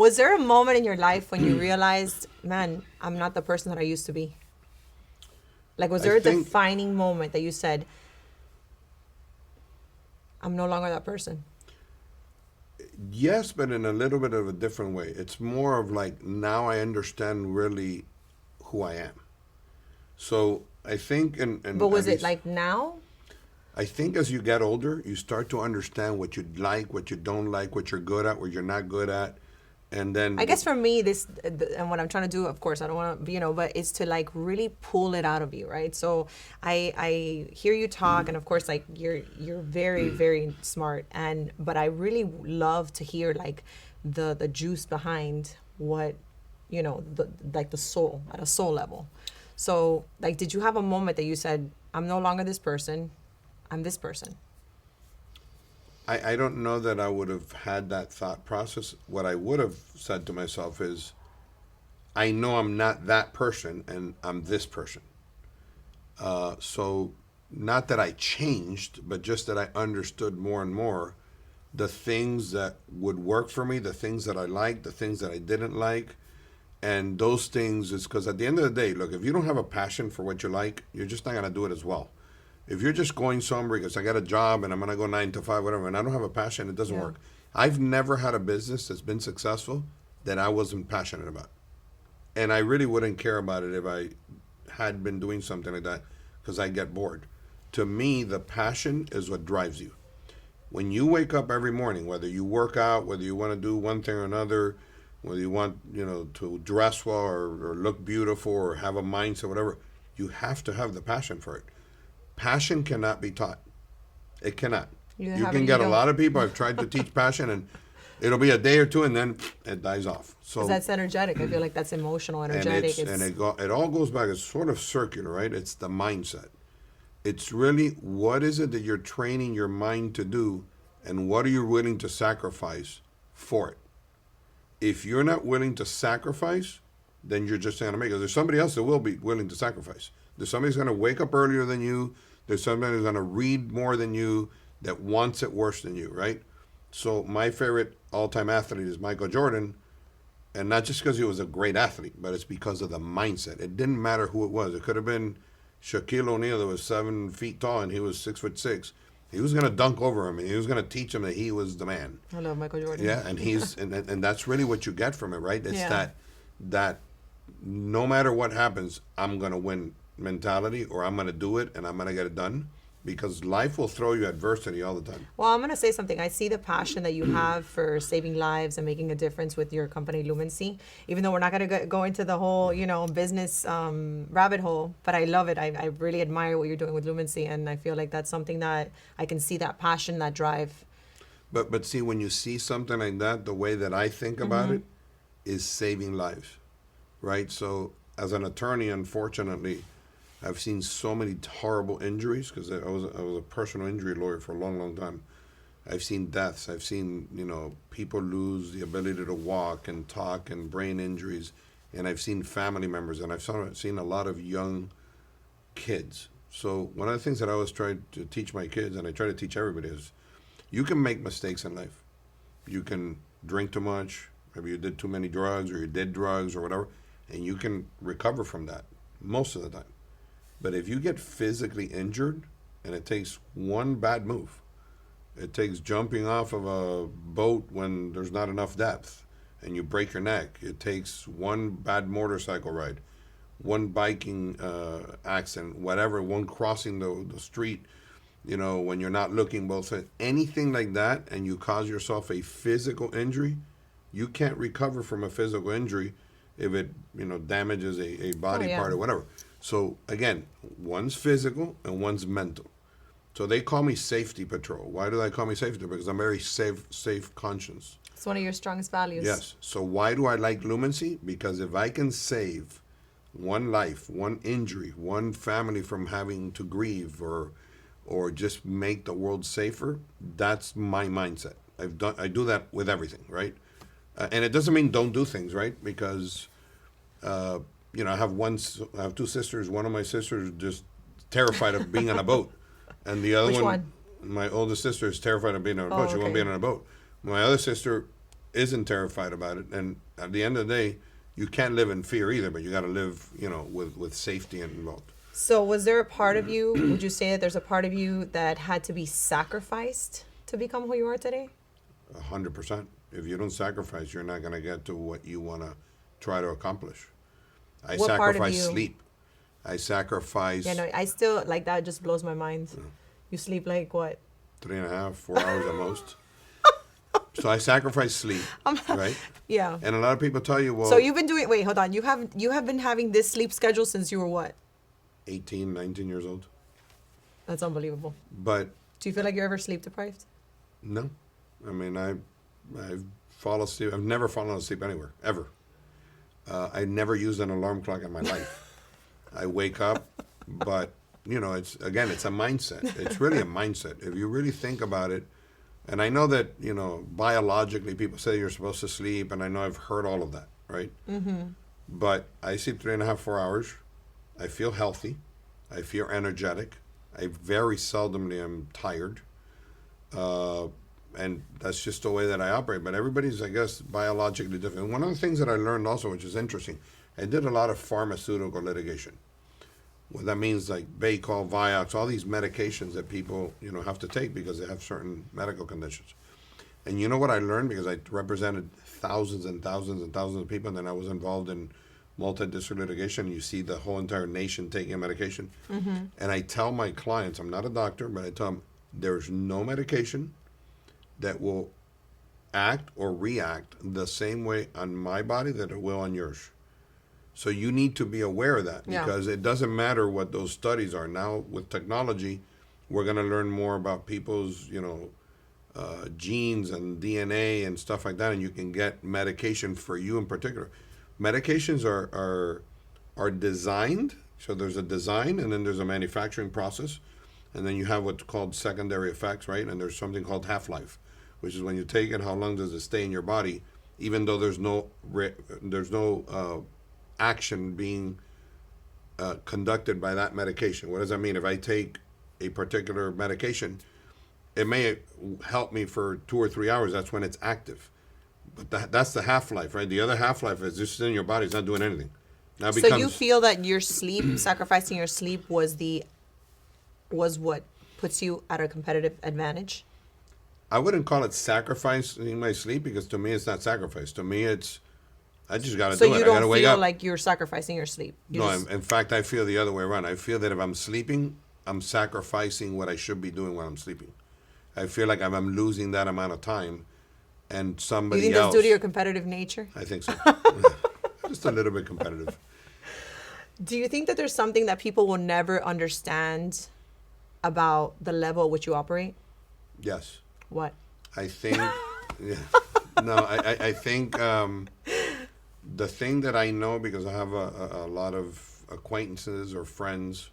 Was there a moment in your life when you realized, man, I'm not the person that I used to be? Like, was I there a think defining moment that you said, I'm no longer that person? yes, but in a little bit of a different way. It's more of like now I understand really who I am. So I think, But and was at it least like now? I think as you get older, you start to understand what you like, what you don't like, what you're good at, what you're not good at, and I then guess for me, and what I'm trying to do, of course, I don't want to, but it's to like really pull it out of you, right? So I hear you talk, and of course, like you're very very smart, and but I really love to hear like the juice behind what like the soul at a soul level. So like, did you have a moment that you said, I'm no longer this person, I'm this person? I don't know that I would have had that thought process. What I would have said to myself is, I know I'm not that person and I'm this person. So, not that I changed, but just that I understood more and more the things that would work for me, the things that I liked, the things that I didn't like. And those things is because at the end of the day, look, if you don't have a passion for what you like, you're just not going to do it as well. If you're just going somewhere because I got a job and I'm going to go 9 to 5, whatever, and I don't have a passion, it doesn't Yeah. work. I've never had a business that's been successful that I wasn't passionate about. And I really wouldn't care about it if I had been doing something like that because I get bored. To me, the passion is what drives you. When you wake up every morning, whether you work out, whether you want to do one thing or another, whether you want, to dress well or look beautiful or have a mindset, whatever, you have to have the passion for it. Passion cannot be taught. It cannot. You You have it can and you get a don't. lot of people. I've tried to teach passion, and it'll be a day or two, and then it dies off. Because So, that's energetic. I feel like that's emotional, and energetic. it's and It's it all goes back. It's sort of circular, right? It's the mindset. It's really what is it that you're training your mind to do, and what are you willing to sacrifice for it? If you're not willing to sacrifice, then you're just not going to make it. There's somebody else that will be willing to sacrifice. There's somebody who's going to wake up earlier than you. There's somebody who's going to read more than you that wants it worse than you, right? So my favorite all-time athlete is Michael Jordan, and not just because he was a great athlete, but it's because of the mindset. It didn't matter who it was. It could have been Shaquille O'Neal that was 7 feet tall and he was 6'6". He was going to dunk over him and he was going to teach him that he was the man. I love Michael Jordan. Yeah, and he's and that's really what you get from it, right? It's Yeah. that no matter what happens, I'm gonna win mentality, or I'm gonna do it, and I'm gonna get it done, because life will throw you adversity all the time. Well, I'm going to say something. I see the passion that you have for saving lives and making a difference with your company, Lumency, even though we're not going to go into the whole, business rabbit hole, but I love it. I really admire what you're doing with Lumency, and I feel like that's something that I can see that passion, that drive. But see, when you see something like that, the way that I think about it is saving lives, right? So as an attorney, unfortunately, I've seen so many horrible injuries because I was a personal injury lawyer for a long, long time. I've seen deaths. I've seen people lose the ability to walk and talk and brain injuries, and I've seen family members, and seen a lot of young kids. So one of the things that I always try to teach my kids, and I try to teach everybody, is you can make mistakes in life. You can drink too much, maybe you did too many drugs or you did drugs or whatever, and you can recover from that most of the time. But if you get physically injured, and it takes one bad move, it takes jumping off of a boat when there's not enough depth and you break your neck. It takes one bad motorcycle ride, one biking accident, whatever, one crossing the street, when you're not looking both sides, anything like that, and you cause yourself a physical injury, you can't recover from a physical injury if it, damages a Oh, body yeah. part or whatever. So again, one's physical and one's mental. So they call me safety patrol. Why do they call me safety? Because I'm very safe conscience. It's one of your strongest values. Yes. So why do I like Lumency? Because if I can save one life, one injury, one family from having to grieve or just make the world safer, that's my mindset. I do that with everything, right? And it doesn't mean don't do things, right? Because I have two sisters. One of my sisters is just terrified of being on a boat, and the other Which one, one? my oldest sister, is terrified of being on a boat. Oh, She won't be okay. on a boat. My other sister isn't terrified about it. And at the end of the day, you can't live in fear either, but you got to live, with safety involved. So was there a part of you, would you say that there's a part of you that had to be sacrificed to become who you are today? 100%. If you don't sacrifice, you're not going to get to what you want to try to accomplish. I What part of sacrifice you- sleep. I sacrifice Yeah, no, I still, like, that just blows my mind. You sleep like what? 3.5, 4 hours at most. So I sacrifice sleep, right? Yeah. And a lot of people tell you, well, So you've been doing, wait, hold on. You have been having this sleep schedule since you were what? 18, 19 years old. That's unbelievable. But Do you feel like you're ever sleep deprived? no, I mean, I fall asleep. I've never fallen asleep anywhere, ever. I never used an alarm clock in my life. I wake up, but, it's a mindset. It's really a mindset. If you really think about it, and I know that, biologically people say you're supposed to sleep, and I know I've heard all of that, right? Mm-hmm. But I sleep 3.5, 4 hours. I feel healthy. I feel energetic. I very seldomly am tired. And that's just the way that I operate. But everybody's, I guess, biologically different. One of the things that I learned also, which is interesting, I did a lot of pharmaceutical litigation. Well, that means like Baycol, Vioxx, all these medications that people, have to take because they have certain medical conditions. And you know what I learned? Because I represented thousands and thousands and thousands of people, and then I was involved in multi-district litigation. You see the whole entire nation taking a medication. Mm-hmm. And I tell my clients, I'm not a doctor, but I tell them, there's no medication that will act or react the same way on my body that it will on yours. So you need to be aware of that, because it doesn't matter what those studies are. Now with technology, we're going to learn more about people's, genes and DNA and stuff like that, and you can get medication for you in particular. Medications are designed, so there's a design, and then there's a manufacturing process, and then you have what's called secondary effects, right? And there's something called half-life, which is when you take it, how long does it stay in your body, even though there's no action being conducted by that medication. What does that mean? If I take a particular medication, it may help me for 2 or 3 hours. That's when it's active. But that's the half-life, right? The other half-life is just in your body. It's not doing anything. Now So you feel that your sleep, sacrificing your sleep, was what puts you at a competitive advantage? I wouldn't call it sacrificing my sleep, because to me it's not sacrifice. To me it's, I just got to So do it. you I got to don't wake feel up. like you're sacrificing your sleep? In fact, I feel the other way around. I feel that if I'm sleeping, I'm sacrificing what I should be doing when I'm sleeping. I feel like I'm losing that amount of time, and somebody You think else. that's due to your competitive nature? I think so. Just a little bit competitive. Do you think that there's something that people will never understand about the level at which you operate? Yes. What? I think, yeah. No, I think the thing that I know, because I have a lot of acquaintances or friends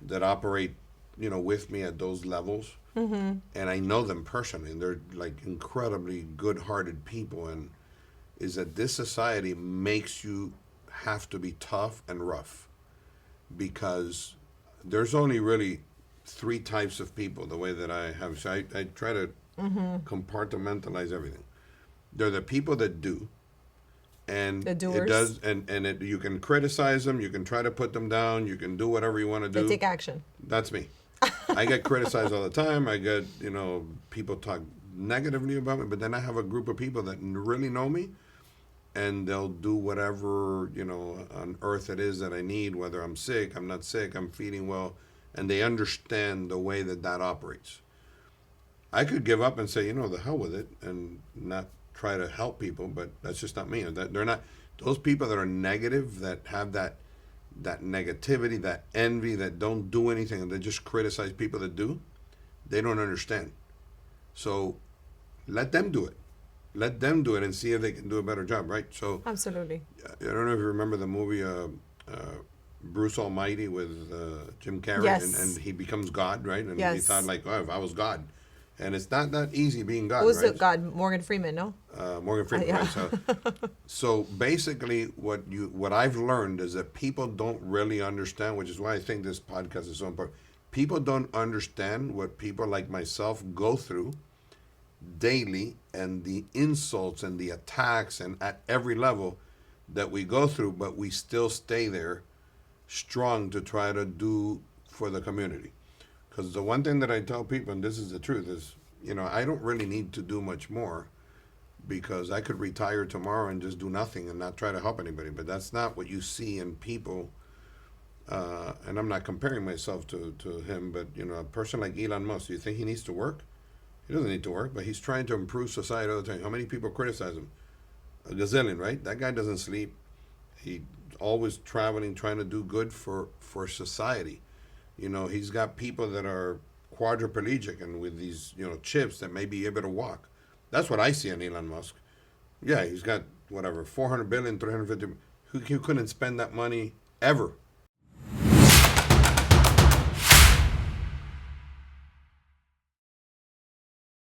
that operate, with me at those levels, and I know them personally, and they're like incredibly good-hearted people, and is that this society makes you have to be tough and rough, because there's only really 3 types of people, the way that I have. So I try to compartmentalize everything. They're the people that do, and The doers. it does, and you can criticize them, you can try to put them down, you can do whatever you want to do. They take action. That's me. I get criticized all the time. I get, people talk negatively about me, but then I have a group of people that really know me, and they'll do whatever, on earth it is that I need, whether I'm sick, I'm not sick, I'm feeding well, and they understand the way that operates. I could give up and say, the hell with it, and not try to help people, but that's just not me. They're not, those people that are negative, that have that negativity, that envy, that don't do anything, and they just criticize people that do, they don't understand. So let them do it. Let them do it and see if they can do a better job, right? So Absolutely. I don't know if you remember the movie Bruce Almighty with Jim Carrey, Yes. and he becomes God, right? And he Yes. thought like, oh, if I was God. And it's not that easy being God, Who's right? the God? Morgan Freeman, no? Morgan Freeman, yeah. right? So basically what I've learned is that people don't really understand, which is why I think this podcast is so important. People don't understand what people like myself go through daily, and the insults and the attacks and at every level that we go through, but we still stay there strong to try to do for the community. Because the one thing that I tell people, and this is the truth, is, I don't really need to do much more because I could retire tomorrow and just do nothing and not try to help anybody. But that's not what you see in people. And I'm not comparing myself to him, but a person like Elon Musk, do you think he needs to work? He doesn't need to work, but he's trying to improve society all the time. How many people criticize him? A gazillion, right? That guy doesn't sleep. He always traveling, trying to do good for society. He's got people that are quadriplegic and with these chips that may be able to walk. That's what I see in Elon Musk. Yeah, he's got whatever 400 billion, 350. Who couldn't spend that money ever?